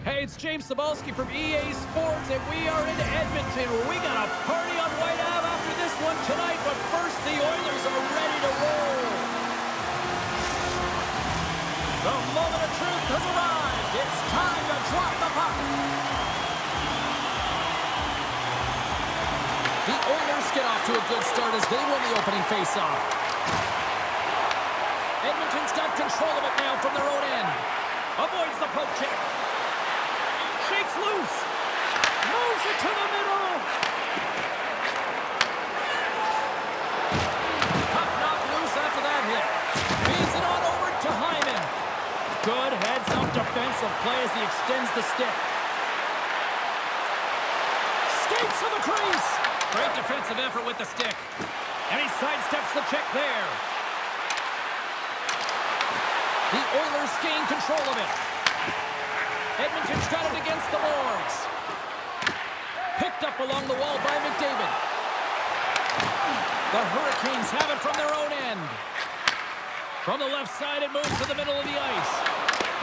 Hey, it's James Cebulski from EA Sports, and we are in Edmonton, where we got a party on White Ave after this one tonight. But first, the Oilers are ready to roll. The moment of truth has arrived. It's time to drop the puck. The Oilers get off to a good start as they win the opening faceoff. Edmonton's got control of it now from their own end. Avoids the poke check. Shakes loose. Moves it to the middle. Puck knocked loose after that hit. Feeds it on over to Hyman. Good heads-up defensive play as he extends the stick. Skates to the crease. Great defensive effort with the stick. And he sidesteps the check there. The Oilers gain control of it. Edmonton's got it against the boards. Picked up along the wall by McDavid. The Hurricanes have it from their own end. From the left side, it moves to the middle of the ice.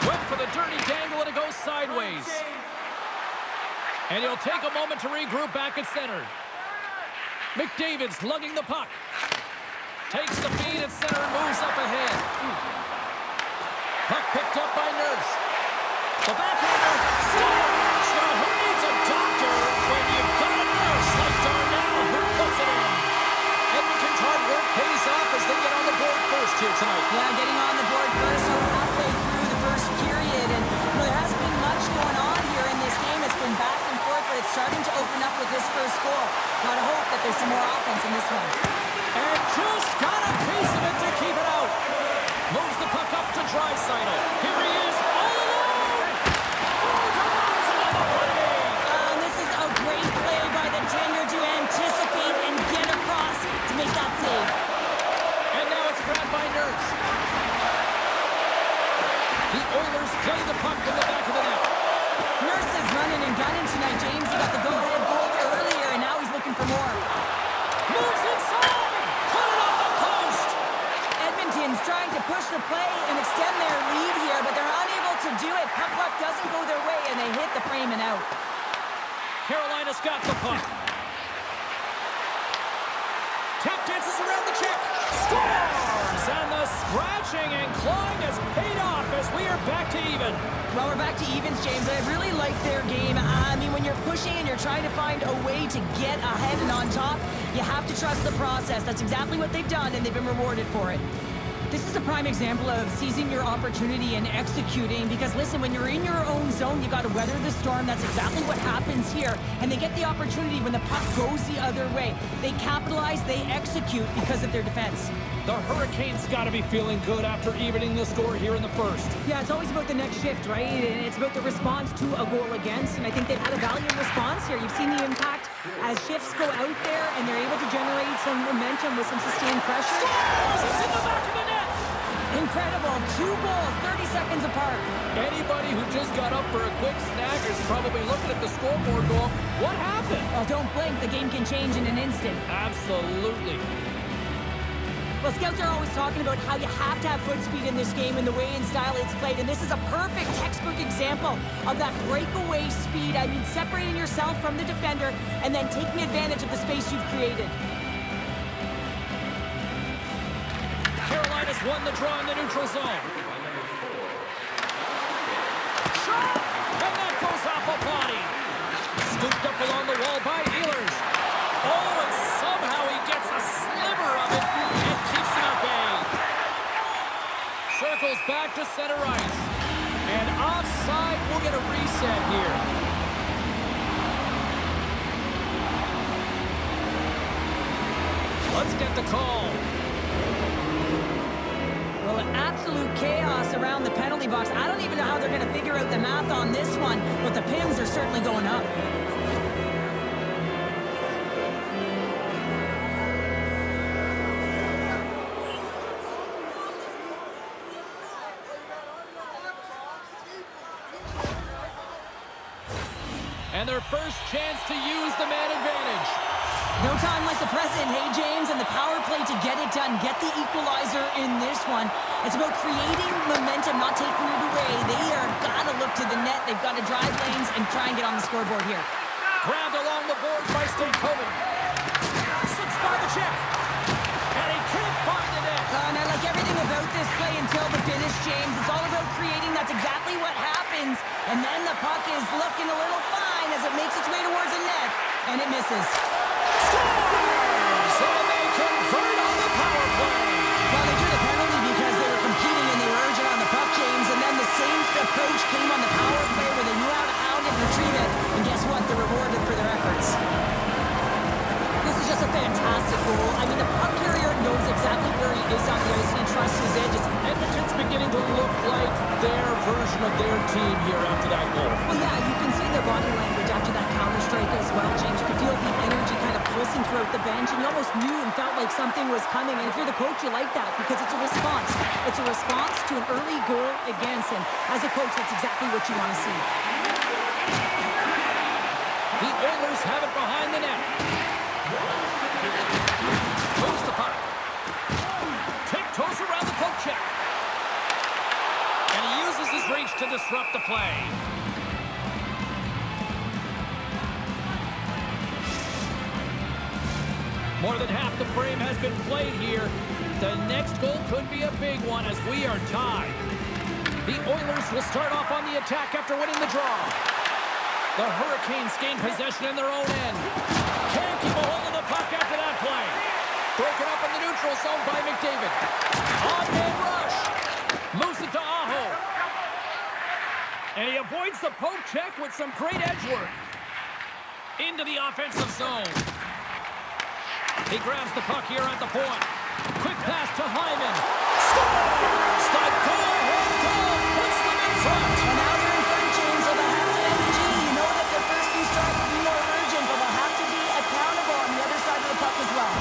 Went for the dirty dangle, and it goes sideways. And he'll take a moment to regroup back at center. McDavid's lugging the puck. Takes the feed at center and moves up ahead. Puck picked up by Nurse. The backhander scores! Now who needs a doctor when you've got a nurse like Darnell who puts it in? Edmonton's hard work pays off as they get on the board first here tonight. Yeah, getting on the board first, so halfway through the first period. And there hasn't been much going on here in this game. It's been back and forth, but it's starting to open up with this first goal. Gotta hope that there's some more offense in this one. And just got a piece of it to keep it out. Moves the puck up to Draisaitl. Here he is, all alone! Oh, denies another play! And this is a great play by the Tinger to anticipate and get across to make that save. And now it's grabbed by Nurse. The Oilers play the puck in the back of the net. Nurse is running and gunning tonight, James. He got the go-ahead goal earlier, and now he's looking for more. Moves inside! Put it on the post! Edmonton's trying to push the play and extend their lead here, but they're unable to do it. Puck doesn't go their way, and they hit the frame and out. Carolina's got the puck. Tap dances around the check. Scores! And the scratching and clawing has paid off as we are back to even. Well, we're back to evens, James. I really like their game. I mean, when you're pushing and you're trying to find a way to get ahead and on top, you have to trust the process. That's exactly what they've done, and they've been rewarded for it. This is a prime example of seizing your opportunity and executing, because listen, when you're in your own zone, you got to weather the storm. That's exactly what happens here. And they get the opportunity when the puck goes the other way. They capitalize, they execute because of their defense. The Hurricanes got to be feeling good after evening the score here in the first. Yeah, it's always about the next shift, right? And it's about the response to a goal against, and I think they've had a valiant response here. You've seen the impact as shifts go out there, and they're able to generate some momentum with some sustained pressure. Scores! It's in the back of the net! Incredible. 2 goals, 30 seconds apart. Anybody who just got up for a quick snack is probably looking at the scoreboard going, what happened? Well, don't blink. The game can change in an instant. Absolutely. Well, scouts are always talking about how you have to have foot speed in this game and the way and style it's played, and this is a perfect textbook example of that breakaway speed. I mean, separating yourself from the defender and then taking advantage of the space you've created. Carolina's won the draw in the neutral zone. Shot! And that goes off a body. Scooped up along the wall by Ehlers. Oh, and somehow he gets a sliver of it and keeps it at bay. Circles back to center ice. And offside, we'll get a reset here. Let's get the call. Well, absolute chaos around the penalty box. I don't even know how they're going to figure out the math on this one, but the PIMs are certainly going up. And their first chance to use the man advantage. No time like the present, hey, James, and the power play to get it done. Get the equalizer in this one. It's about creating momentum, not taking it away. They are got to look to the net. They've got to drive lanes and try and get on the scoreboard here. Grabbed along the board by Stankoven. Slips by the check. And he can't find the net. And I like everything about this play until the finish, James. It's all about creating. That's exactly what happens. And then the puck is looking a little fine as it makes its way towards the net. And it misses. Scores! And they convert on the power play. Well, they drew the penalty because they were competing and they were urging on the puck, James. And then the same approach came on the power play where they knew how to hound it and retrieve it. And guess what? They're rewarded for their efforts. This is just a fantastic goal. I mean, the puck carrier knows exactly where he is on the ice and he trusts his edges. Edmonton's beginning to look like their version of their team here after that goal. Well, yeah, you can see their body language after that counter strike as well, James. You could feel the energy kind of pulsing throughout the bench, and you almost knew and felt like something was coming. And if you're the coach, you like that because it's a response. It's a response to an early goal against him. As a coach, that's exactly what you want to see. The Oilers have it behind the net. Moves the puck. Tiptoes around the poke check. And he uses his reach to disrupt the play. More than half the frame has been played here. The next goal could be a big one as we are tied. The Oilers will start off on the attack after winning the draw. The Hurricanes gain possession in their own end. Can't keep a hold of the puck after that play. Broken up in the neutral zone by McDavid. On-man rush. Moves it to Aho. And he avoids the poke check with some great edge work. Into the offensive zone. He grabs the puck here at the point. Quick pass to Hyman. Scores! The go-ahead goal puts them in front. And now they're in front, James, so they'll have to energy. You know that their first few strikes will be more urgent, but they'll have to be accountable on the other side of the puck as well.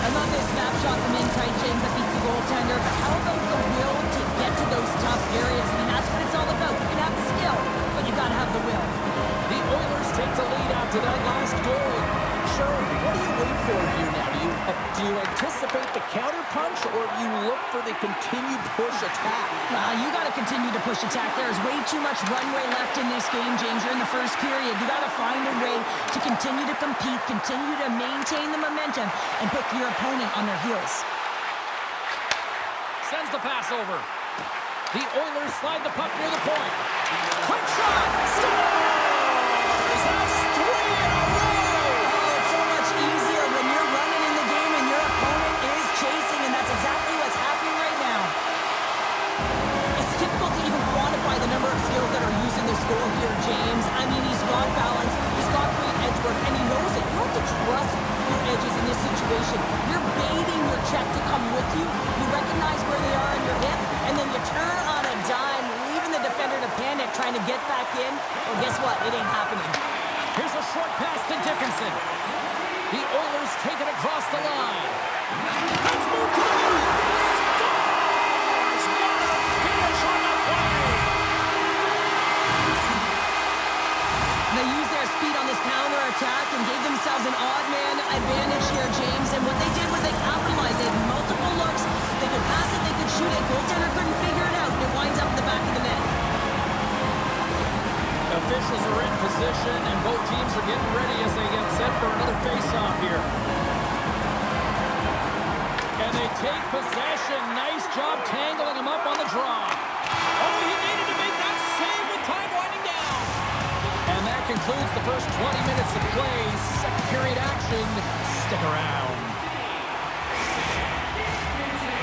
I love this snapshot from in tight, James, that beats the goaltender, but how about the will to get to those tough areas? I mean, that's what it's all about. You can have the skill, but you got to have the will. The Oilers take the lead after that last goal. Sure, what do you wait for here now? Do you anticipate the counter punch, or do you look for the continued push attack? You got to continue to push attack. There's way too much runway left in this game, James. You're in the first period. You got to find a way to continue to compete, continue to maintain the momentum, and put your opponent on their heels. Sends the pass over. The Oilers slide the puck near the point. Quick shot! Scores! That's 3 in a row! It's so much easier when you're running in the game and your opponent is chasing, and that's exactly what's happening right now. It's difficult to even quantify the number of skills that are used in this goal here, James. I mean, he's got balance, he's got great edge work, and he knows it. You have to trust your edges in this situation. You're baiting your check to come with you. You recognize where they are in your hip, and then you turn on a dime, leaving the defender to panic, trying to get back in. Well, guess what? It ain't happening. Here's a short pass to Dickinson. The Oilers take it across the line. Let's move to the middle. Scores! What a finish on the play! They used their speed on this counter attack and gave themselves an odd man advantage here, James. And what they did was they capitalized. They had multiple looks. They could pass it, they could shoot it. Goaltender couldn't figure it out. It winds up in the back of the net. Officials are in position, and both teams are getting ready as they get set for another face-off here. And they take possession. Nice job tangling him up on the draw. Oh, he needed to make that save with time winding down. And that concludes the first 20 minutes of play. Second period action. Stick around.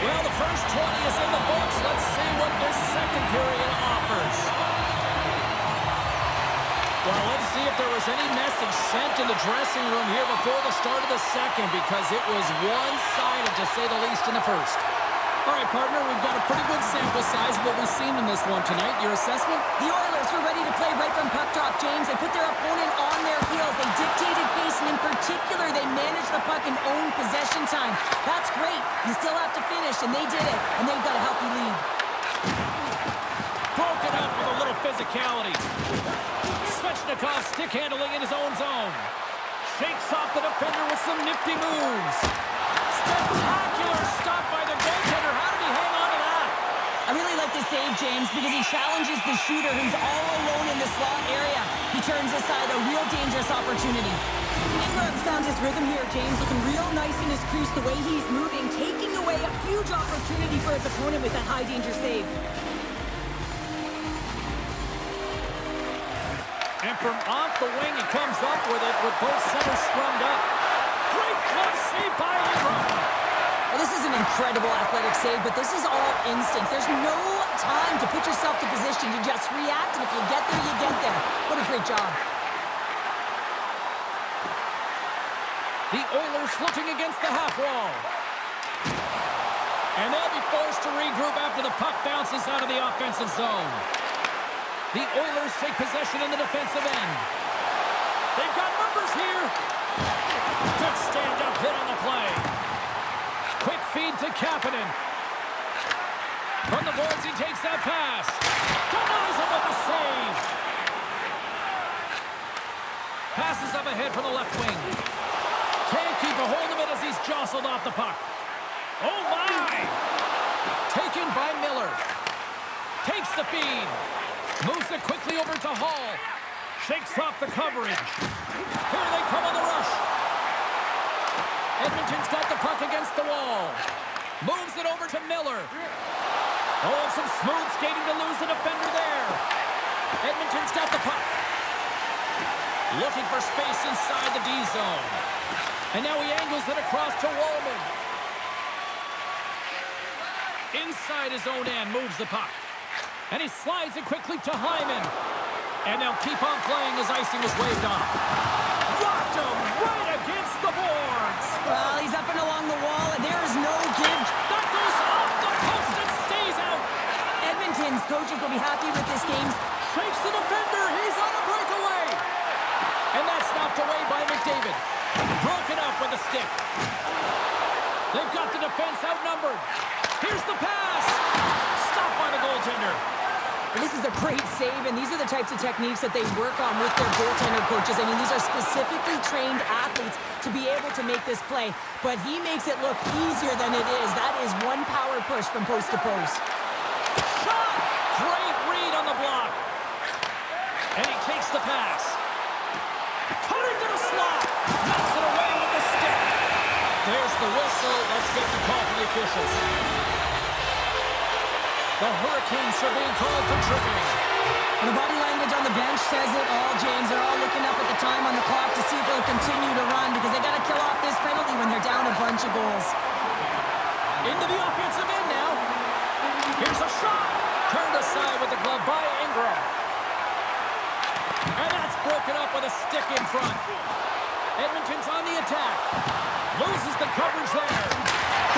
Well, the first 20 is in the books. Let's see what this second period offers. Well, let's see if there was any message sent in the dressing room here before the start of the second, because it was one-sided, to say the least, in the first. All right, partner, we've got a pretty good sample size of what we've seen in this one tonight. Your assessment? The Oilers were ready to play right from puck drop, James. They put their opponent on their heels. They dictated pace, and in particular, they managed the puck and owned possession time. That's great. You still have to finish, and they did it, and they've got a healthy lead. Broken up with a little physicality. Svechnikov stick handling in his own zone. Shakes off the defender with some nifty moves. Spectacular stop by the goaltender. How did he hang on to that? I really like this save, James, because he challenges the shooter who's all alone in the slot area. He turns aside a real dangerous opportunity. Ingram's found his rhythm here, James, looking real nice in his crease the way he's moving, taking away a huge opportunity for his opponent with that high-danger save. And from off the wing, he comes up with it with both centers scrummed up. Great glove save by Ingram. Well, this is an incredible athletic save, but this is all instinct. There's no time to put yourself to position. You just react, and if you get there, you get there. What a great job. The Oilers looking against the half wall. And they'll be forced to regroup after the puck bounces out of the offensive zone. The Oilers take possession in the defensive end. They've got numbers here. Good stand-up hit on the play. Quick feed to Kapanen. From the boards, he takes that pass. Denies him with the save. Passes up ahead from the left wing. Can't keep a hold of it as he's jostled off the puck. Oh, my! Taken by Miller. Takes the feed. Moves it quickly over to Hall. Shakes off the coverage. Here they come on the rush. Edmonton's got the puck against the wall. Moves it over to Miller. Oh, some smooth skating to lose the defender there. Edmonton's got the puck. Looking for space inside the D zone. And now he angles it across to Wallman. Inside his own end, moves the puck. And he slides it quickly to Hyman. And they'll keep on playing as icing is waved off. Rocked him right against the boards. Well, he's up and along the wall, and there is no give. That goes off the post and stays out. Edmonton's coaches will be happy with this game. Shakes the defender. He's on a breakaway. And that's knocked away by McDavid. Broken up with a stick. They've got the defense outnumbered. Here's the pass. Stopped by the goaltender. This is a great save, and these are the types of techniques that they work on with their goaltender coaches. I mean, these are specifically trained athletes to be able to make this play, but he makes it look easier than it is. That is one power push from post to post. Shot! Great read on the block. And he takes the pass. Cutting to the slot. Knocks it away with the stick. There's the whistle. Let's get the call from the officials. The Hurricanes are being called for tripping. And the body language on the bench says it all, James. They're all looking up at the time on the clock to see if they'll continue to run because they got to kill off this penalty when they're down a bunch of goals. Into the offensive end now. Here's a shot. Turned aside with the glove by Ingram. And that's broken up with a stick in front. Edmonton's on the attack. Loses the coverage there.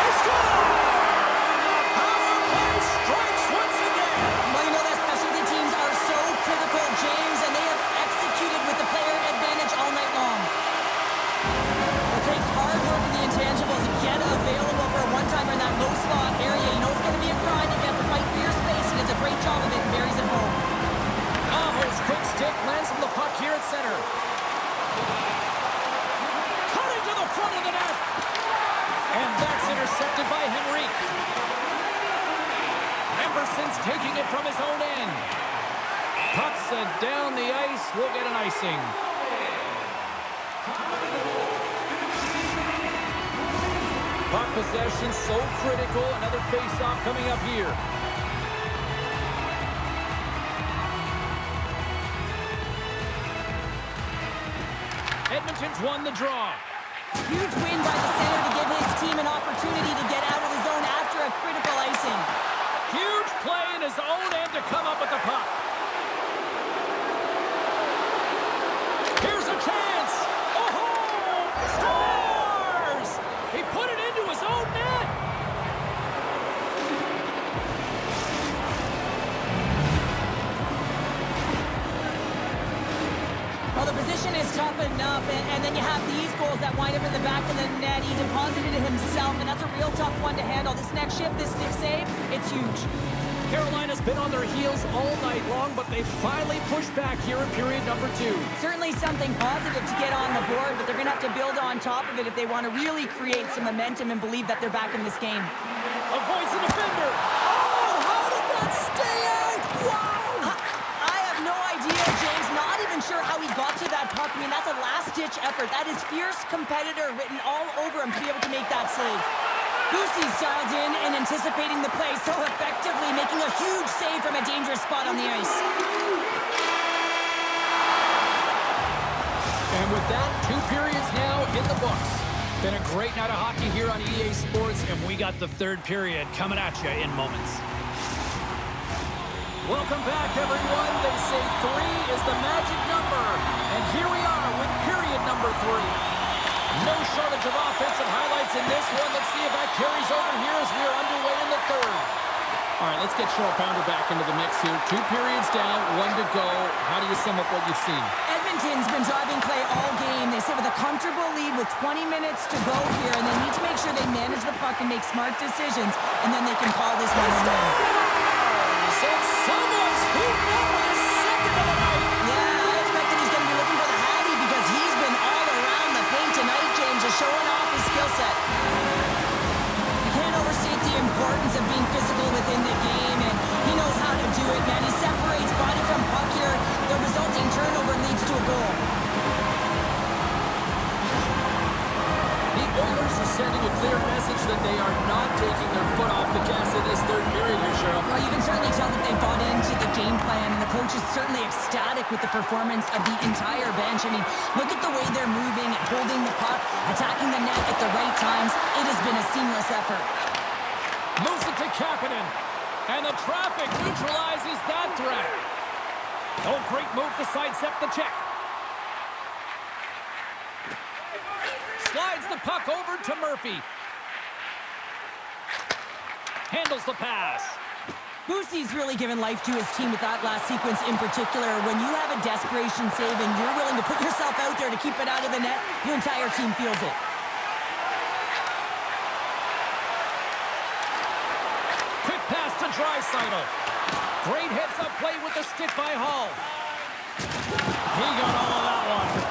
They score! Power play strikes once again. Well, you know that specialty teams are so critical, James, and they have executed with the player advantage all night long. It takes hard work in the intangibles to get available for a one-timer in that low slot area. You know it's going to be a grind. You have to fight for your space. He does a great job of it and buries it home. Aho's quick stick lands from the puck here at center. Cutting to the front of the net. And that's intercepted by Henrique. Emerson's taking it from his own end. Pucks it down the ice. We'll get an icing. Puck possession so critical. Another face-off coming up here. Edmonton's won the draw. Huge win by the center to give his team an opportunity to get out of the zone after a critical icing. Huge play in his own end to come up with the puck. Here's a chance. Oh, scores! He put it into his own net. Well, the position is tough enough, and then you have these goals that wind up in the back of the net. He deposited it himself, and that's a real tough one to handle. This next shift, this stick save, it's huge. Carolina's been on their heels all night long, but they finally pushed back here in period number 2. Certainly something positive to get on the board, but they're going to have to build on top of it if they want to really create some momentum and believe that they're back in this game. Avoids the defender. Oh, how did that stay out? Wow! I have no idea, James. Not even sure how he got to that puck. I mean, that's a last-ditch effort. That is fierce competitor written all over him to be able to make that save. Boosie's dialed in and anticipating the play so effectively, making a huge save from a dangerous spot on the ice. And with that, 2 periods now in the books. Been a great night of hockey here on EA Sports, and we got the 3rd period coming at you in moments. Welcome back, everyone. They say 3 is the magic number. And here we are with period number 3. No shortage of offensive highlights in this one. Let's see if that carries over here as we are underway in the 3rd. All right, let's get Short Pounder back into the mix here. 2 periods down, 1 to go. How do you sum up what you've seen? Edmonton's been driving play all game. They sit with a comfortable lead with 20 minutes to go here, and they need to make sure they manage the puck and make smart decisions, and then they can call this one a win. It's someone's heat now with a second of the night. Yeah, I expect that he's going to be looking for the Hattie because he's been all around the paint tonight, James, just showing off his skill set. You can't overstate the importance of being physical within the game, and he knows how to do it, man. He separates body from puck here. The resulting turnover leads to a goal. The Oilers are sending a clear message that they are not taking their foot off the gas in this 3rd period here, Cheryl. Well, you can certainly tell that they bought into the game plan, and the coach is certainly ecstatic with the performance of the entire bench. I mean, look at the way they're moving, holding the puck, attacking the net at the right times. It has been a seamless effort. Moves it to Kapanen. And the traffic neutralizes that threat. Oh, great move to sidestep the check. Slides the puck over to Murphy. Handles the pass. Boosie's really given life to his team with that last sequence in particular. When you have a desperation save and you're willing to put yourself out there to keep it out of the net, your entire team feels it. Quick pass to Draisaitl. Great heads-up play with the stick by Hall. He got all of that one.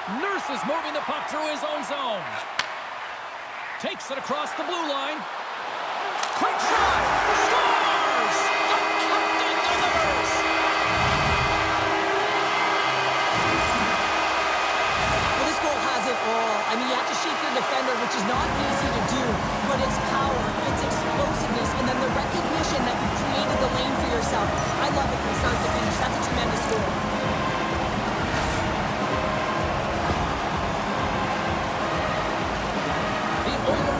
Nurse is moving the puck through his own zone. Takes it across the blue line. Quick shot! Scores! The captain delivers! Well, this goal has it all. I mean, you have to shake your defender, which is not easy to do, but it's power, it's explosiveness, and then the recognition that you created the lane for yourself. I love it from start to finish. That's a tremendous goal.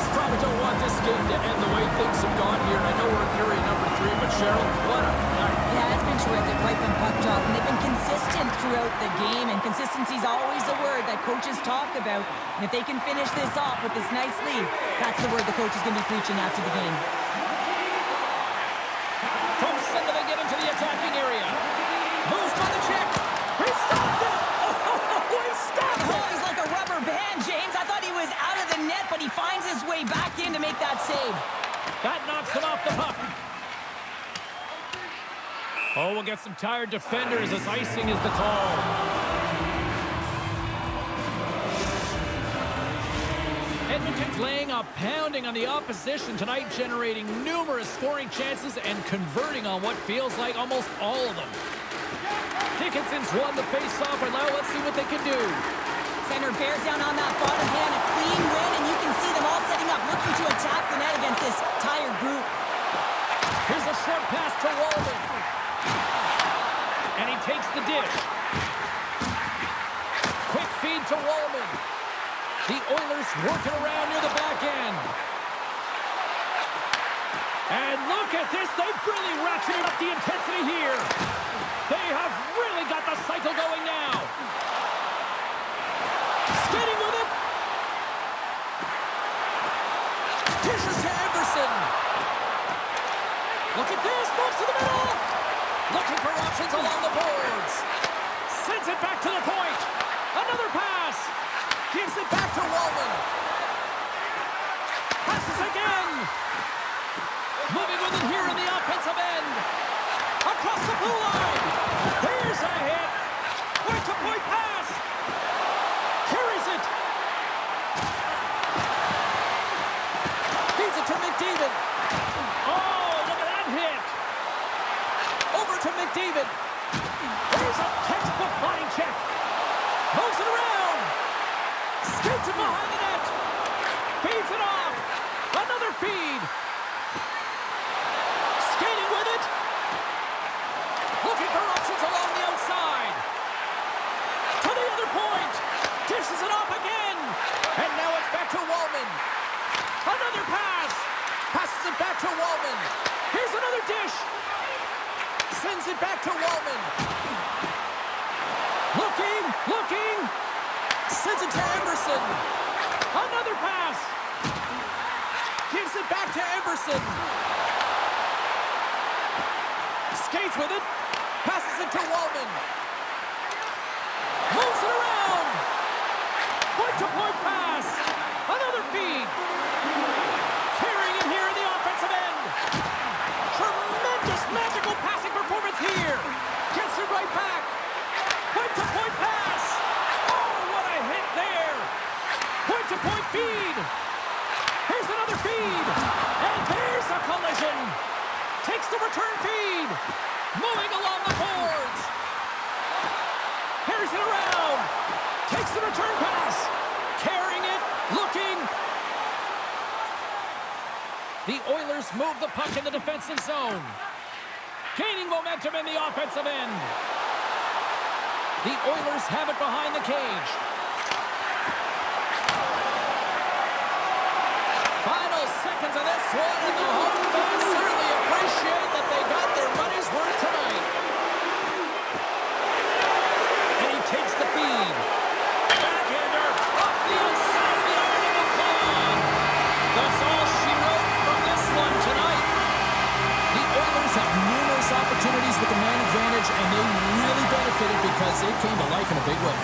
Probably don't want this game to end the way things have gone here. And I know we're in period number 3, but Cheryl, what a night. Yeah, it's been terrific right from puck drop, and they've been consistent throughout the game, and consistency is always a word that coaches talk about. And if they can finish this off with this nice lead, that's the word the coach is going to be preaching after the game. From center, they get into the attacking area. Moves by the check. He stopped it. Oh, he stopped it. Oh, he's like a rubber band, James. I thought he was out of the net, but he finds his way back in to make that save. That knocks him off the puck. Oh, we'll get some tired defenders as icing is the call. Edmonton's laying a pounding on the opposition tonight, generating numerous scoring chances and converting on what feels like almost all of them. Dickinson's won the face-off, and now let's see what they can do. Center bears down on that bottom hand, a clean win, and you can see them all setting up, looking to attack the net against this tired group. Here's a short pass to Walden. And he takes the dish. Quick feed to Walden. The Oilers working around near the back end. And look at this. They've really ratcheted up the intensity here. They have really got the cycle going now. Skating with it. Dishes to Anderson. Look at this. Moves to the middle. Looking for options along the boards. Sends it back to the point. Another pass. Gives it back to Walden. Passes again. Moving with it here in the offensive end. Across the blue line. Here's a hit. Point-to-point pass. Carries it. Feeds it to McDavid. Oh, look at that hit. Over to McDavid. There's a textbook body check. Moves it around. Skates it behind the net. Feeds it off. Another feed. Skating with it. Looking for options along the outside. To the other point. Dishes it off again. And now it's back to Wallman. Another pass. Passes it back to Wallman. Here's another dish. Sends it back to Wallman. Looking. Sends it to Emerson. Another pass. Gives it back to Emerson. Skates with it. Passes it to Wallman. Moves it around. Point-to-point pass. Another feed. Carrying it here in the offensive end. Tremendous magical passing performance here. Gets it right back. Point-to-point pass. Oh, what a hit there. Point-to-point feed. Here's another feed. And there's a collision. Takes the return feed. Moving along the boards. Carries it around. Takes the return pass. Carrying it. Looking. The Oilers move the puck in the defensive zone. Gaining momentum in the offensive end. The Oilers have it behind the cage. Final seconds of this one, and the home fans certainly appreciate that they got their money's worth tonight. And he takes the feed. Backhander off the outside of the iron and will play on. That's all she wrote from this one tonight. The Oilers have numerous opportunities with the man advantage, and they really benefited because it came to life in a big way.